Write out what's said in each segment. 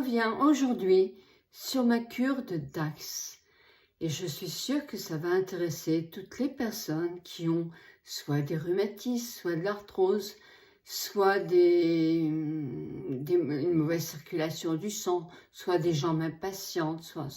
reviens aujourd'hui sur ma cure de Dax. Et je suis sûre que ça va intéresser toutes les personnes qui ont soit des rhumatismes, soit de l'arthrose, soit une mauvaise circulation du sang, soit des jambes impatientes, soit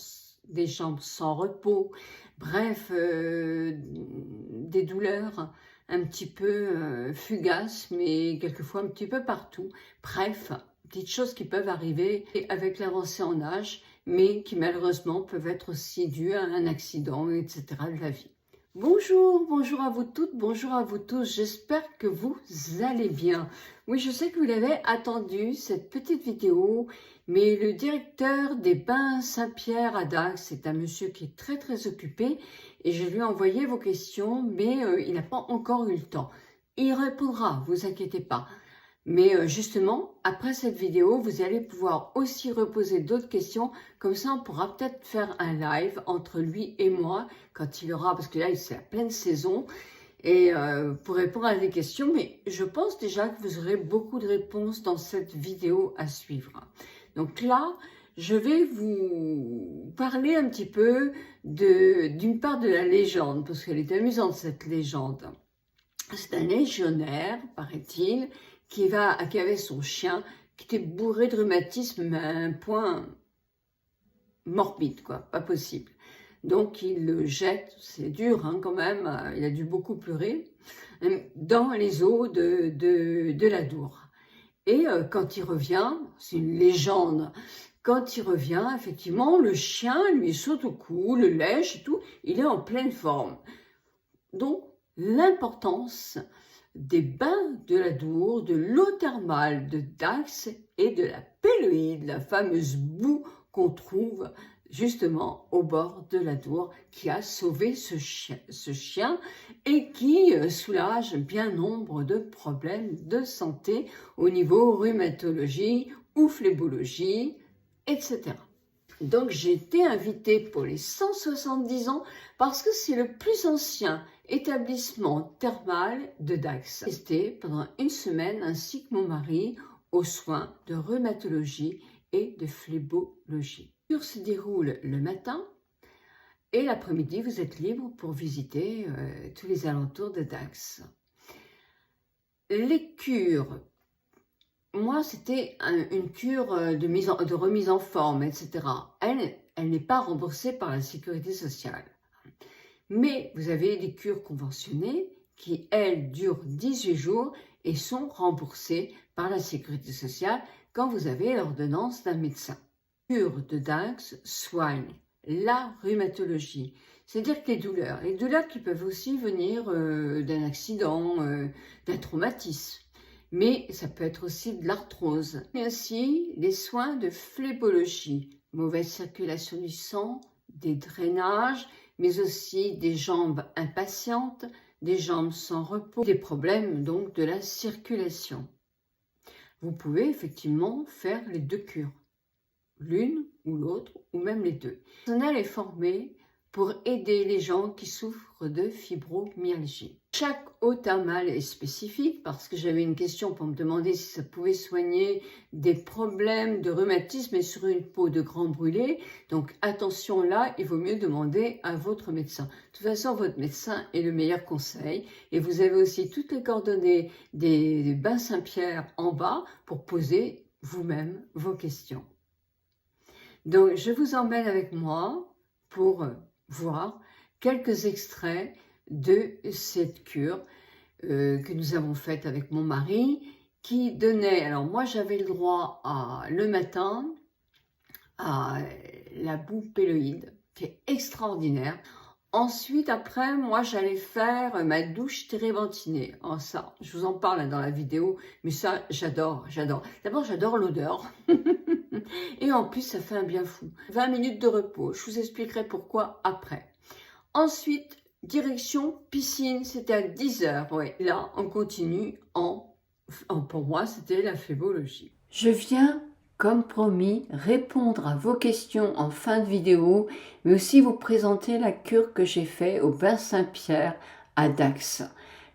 des jambes sans repos, bref, des douleurs un petit peu fugaces, mais quelquefois un petit peu partout. Bref, petites choses qui peuvent arriver avec l'avancée en âge, mais qui malheureusement peuvent être aussi dues à un accident, etc. de la vie. Bonjour, bonjour à vous toutes, bonjour à vous tous, j'espère que vous allez bien. Oui, je sais que vous l'avez attendu, cette petite vidéo, mais le directeur des bains Saint-Pierre à Dax, c'est un monsieur qui est très occupé, et je lui ai envoyé vos questions, mais il n'a pas encore eu le temps. Il répondra, vous inquiétez pas. Mais justement, après cette vidéo, vous allez pouvoir aussi reposer d'autres questions. Comme ça, on pourra peut-être faire un live entre lui et moi quand il aura, parce que là, c'est la pleine saison, et pour répondre à des questions. Mais je pense déjà que vous aurez beaucoup de réponses dans cette vidéo à suivre. Donc là, je vais vous parler un petit peu d'une part de la légende, parce qu'elle est amusante cette légende. C'est un légionnaire, paraît-il, qui avait son chien, qui était bourré de rhumatisme à un point morbide, quoi, pas possible. Donc il le jette, c'est dur hein, quand même, il a dû beaucoup pleurer, dans les eaux de l'Adour. Et quand il revient, c'est une légende, quand il revient, effectivement, le chien lui saute au cou, le lèche et tout, il est en pleine forme. Donc, l'importance des bains de l'Adour, de l'eau thermale de Dax et de la péloïde, la fameuse boue qu'on trouve justement au bord de l'Adour, qui a sauvé ce chien et qui soulage bien nombre de problèmes de santé au niveau rhumatologie ou phlébologie, etc. Donc j'ai été invitée pour les 170 ans parce que c'est le plus ancien établissement thermal de Dax. J'ai resté pendant une semaine ainsi que mon mari aux soins de rhumatologie et de phlébologie. Le cours se déroule le matin et l'après-midi vous êtes libre pour visiter tous les alentours de Dax. Les cures. Moi, c'était une cure de remise en forme, etc. Elle n'est pas remboursée par la sécurité sociale. Mais vous avez des cures conventionnées qui, elles, durent 18 jours et sont remboursées par la sécurité sociale quand vous avez l'ordonnance d'un médecin. La cure de Dax soigne la rhumatologie, c'est-à-dire que les douleurs qui peuvent aussi venir d'un accident, d'un traumatisme. Mais ça peut être aussi de l'arthrose. Et aussi les soins de phlébologie, mauvaise circulation du sang, des drainages, mais aussi des jambes impatientes, des jambes sans repos, des problèmes donc de la circulation. Vous pouvez effectivement faire les deux cures, l'une ou l'autre, ou même les deux. Le personnel est formé pour aider les gens qui souffrent de fibromyalgie. Chaque eau thermale est spécifique parce que j'avais une question pour me demander si ça pouvait soigner des problèmes de rhumatisme et sur une peau de grand brûlé. Donc attention là, il vaut mieux demander à votre médecin. De toute façon, votre médecin est le meilleur conseil. Et vous avez aussi toutes les coordonnées des bains Saint-Pierre en bas pour poser vous-même vos questions. Donc je vous emmène avec moi pour voir quelques extraits de cette cure que nous avons faite avec mon mari, qui donnait, alors moi j'avais le droit le matin à la boue péloïde, qui est extraordinaire. Ensuite, après, moi j'allais faire ma douche térébenthynée. Oh, ça, je vous en parle dans la vidéo, mais ça j'adore. D'abord j'adore l'odeur. Et en plus, ça fait un bien fou. 20 minutes de repos, je vous expliquerai pourquoi après. Ensuite, direction piscine, c'était à 10 h. Ouais. Là, on continue pour moi, c'était la phlébologie. Je viens, comme promis, répondre à vos questions en fin de vidéo, mais aussi vous présenter la cure que j'ai faite au Bain Saint-Pierre à Dax.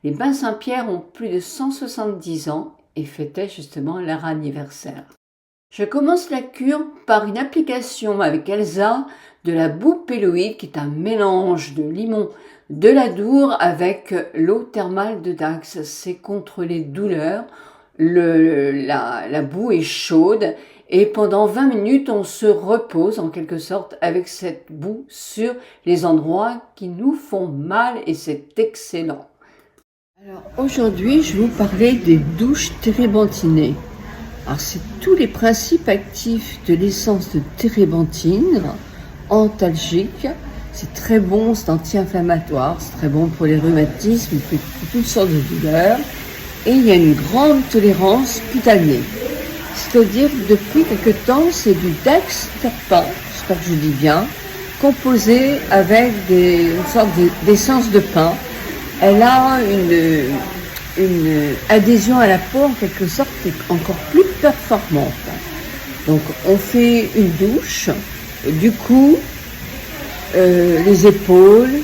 Les Bains Saint-Pierre ont plus de 170 ans et fêtaient justement leur anniversaire. Je commence la cure par une application avec Elsa de la boupéloïde qui est un mélange de limon de l'Adour avec l'eau thermale de Dax. C'est contre les douleurs. La boue est chaude et pendant 20 minutes, on se repose en quelque sorte avec cette boue sur les endroits qui nous font mal et c'est excellent. Alors aujourd'hui, je vais vous parler des douches térébenthines. Alors c'est tous les principes actifs de l'essence de térébenthine, antalgique. C'est très bon, c'est anti-inflammatoire, c'est très bon pour les rhumatismes, pour toutes sortes de douleurs. Et il y a une grande tolérance cutanée. C'est-à-dire que depuis quelque temps, c'est du dexterpin, j'espère que je dis bien, composé avec une sorte d'essence de pin. Elle a une adhésion à la peau en quelque sorte qui est encore plus performante. Donc on fait une douche du cou, les épaules,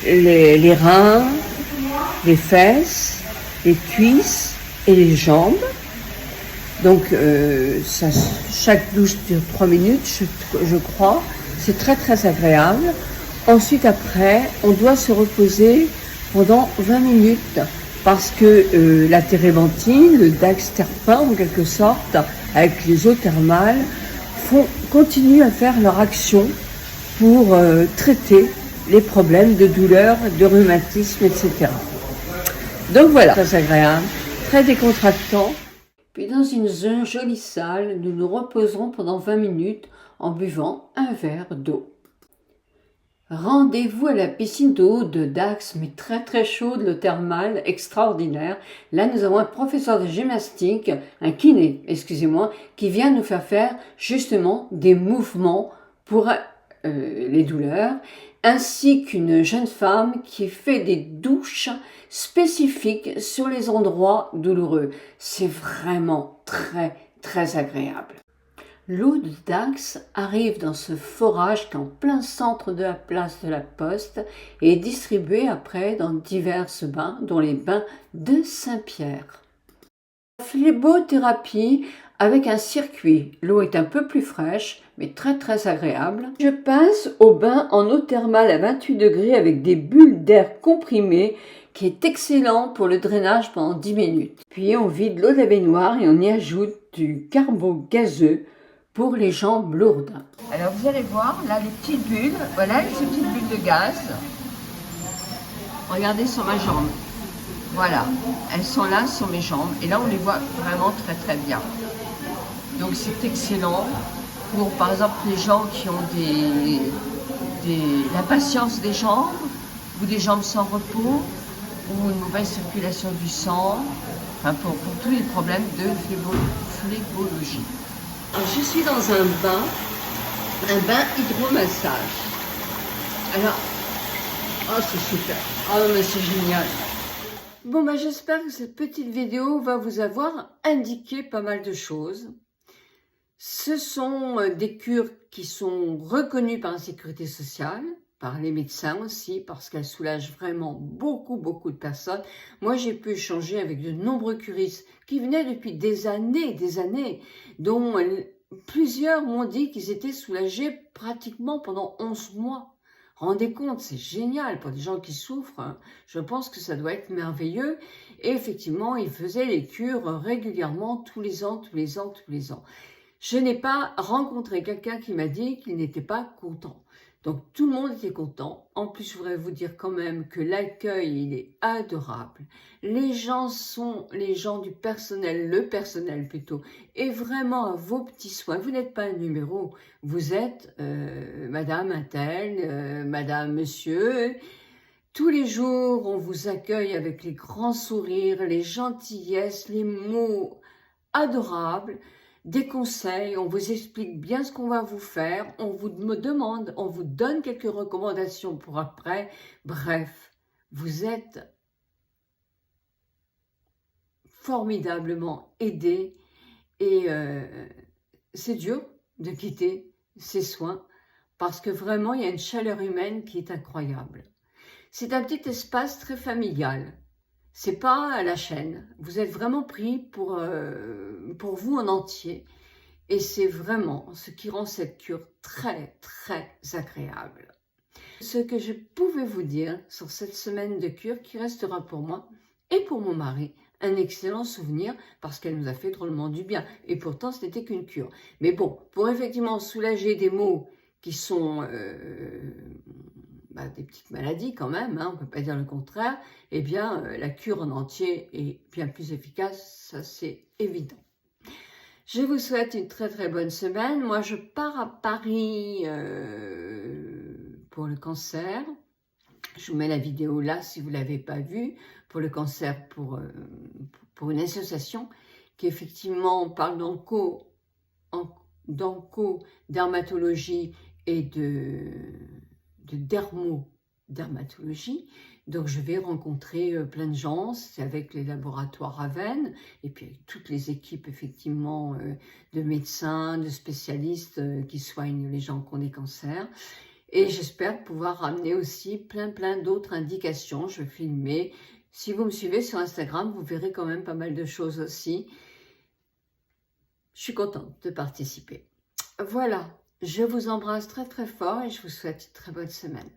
les reins, les fesses, les cuisses et les jambes. Donc chaque douche dure 3 minutes, je crois. C'est très très agréable. Ensuite après, on doit se reposer pendant 20 minutes parce que la térébenthine, le dexterpin en quelque sorte, avec les eaux thermales, continuent à faire leur action pour traiter les problèmes de douleur, de rhumatisme, etc. Donc voilà, très agréable, très décontractant. Puis dans une jolie salle, nous nous reposerons pendant 20 minutes en buvant un verre d'eau. Rendez-vous à la piscine d'eau de Dax, mais très très chaude, le thermal, extraordinaire. Là, nous avons un professeur de gymnastique, un kiné, excusez-moi, qui vient nous faire justement des mouvements pour les douleurs, ainsi qu'une jeune femme qui fait des douches spécifiques sur les endroits douloureux. C'est vraiment très très agréable. L'eau de Dax arrive dans ce forage qui est en plein centre de la place de la Poste et est distribuée après dans divers bains, dont les bains de Saint-Pierre. Phlébothérapie avec un circuit. L'eau est un peu plus fraîche, mais très très agréable. Je passe au bain en eau thermale à 28 degrés avec des bulles d'air comprimées qui est excellent pour le drainage pendant 10 minutes. Puis on vide l'eau de la baignoire et on y ajoute du carbone gazeux pour les jambes lourdes. Alors vous allez voir, là les petites bulles, voilà ces petites bulles de gaz. Regardez sur ma jambe. Voilà, elles sont là sur mes jambes et là on les voit vraiment très très bien. Donc c'est excellent pour par exemple les gens qui ont l'impatience des jambes ou des jambes sans repos ou une mauvaise circulation du sang, enfin pour tous les problèmes de phlébologie. Je suis dans un bain hydromassage. Alors, oh c'est super, oh mais c'est génial. Bon bah j'espère que cette petite vidéo va vous avoir indiqué pas mal de choses. Ce sont des cures qui sont reconnues par la sécurité sociale, par les médecins aussi, parce qu'elles soulagent vraiment beaucoup de personnes. Moi, j'ai pu échanger avec de nombreux curistes qui venaient depuis des années, dont plusieurs m'ont dit qu'ils étaient soulagés pratiquement pendant 11 mois. Rendez compte, c'est génial pour des gens qui souffrent. Hein. Je pense que ça doit être merveilleux. Et effectivement, ils faisaient les cures régulièrement, tous les ans. Je n'ai pas rencontré quelqu'un qui m'a dit qu'il n'était pas content. Donc tout le monde était content. En plus, je voudrais vous dire quand même que l'accueil, il est adorable. Les gens sont les gens du personnel, le personnel plutôt, et vraiment à vos petits soins. Vous n'êtes pas un numéro, vous êtes madame un-tel, madame, monsieur. Tous les jours, on vous accueille avec les grands sourires, les gentillesses, les mots adorables. Des conseils, on vous explique bien ce qu'on va vous faire, on vous demande, on vous donne quelques recommandations pour après. Bref, vous êtes formidablement aidés et c'est dur de quitter ces soins parce que vraiment il y a une chaleur humaine qui est incroyable. C'est un petit espace très familial. C'est pas à la chaîne. Vous êtes vraiment pris pour vous en entier. Et c'est vraiment ce qui rend cette cure très, très agréable. Ce que je pouvais vous dire sur cette semaine de cure qui restera pour moi et pour mon mari un excellent souvenir parce qu'elle nous a fait drôlement du bien. Et pourtant, ce n'était qu'une cure. Mais bon, pour effectivement soulager des maux qui sont des petites maladies quand même, hein, on ne peut pas dire le contraire, eh bien, la cure en entier est bien plus efficace, ça c'est évident. Je vous souhaite une très très bonne semaine. Moi, je pars à Paris pour le cancer. Je vous mets la vidéo là si vous ne l'avez pas vue, pour le cancer, pour une association qui effectivement parle d'onco-dermatologie et de dermatologie. Donc je vais rencontrer plein de gens, c'est avec les laboratoires Ravenne et puis avec toutes les équipes effectivement de médecins, de spécialistes qui soignent les gens qui ont des cancers. Et j'espère pouvoir ramener aussi plein d'autres indications. Je vais filmer. Si vous me suivez sur Instagram, vous verrez quand même pas mal de choses aussi. Je suis contente de participer. Voilà, je vous embrasse très très fort et je vous souhaite une très bonne semaine.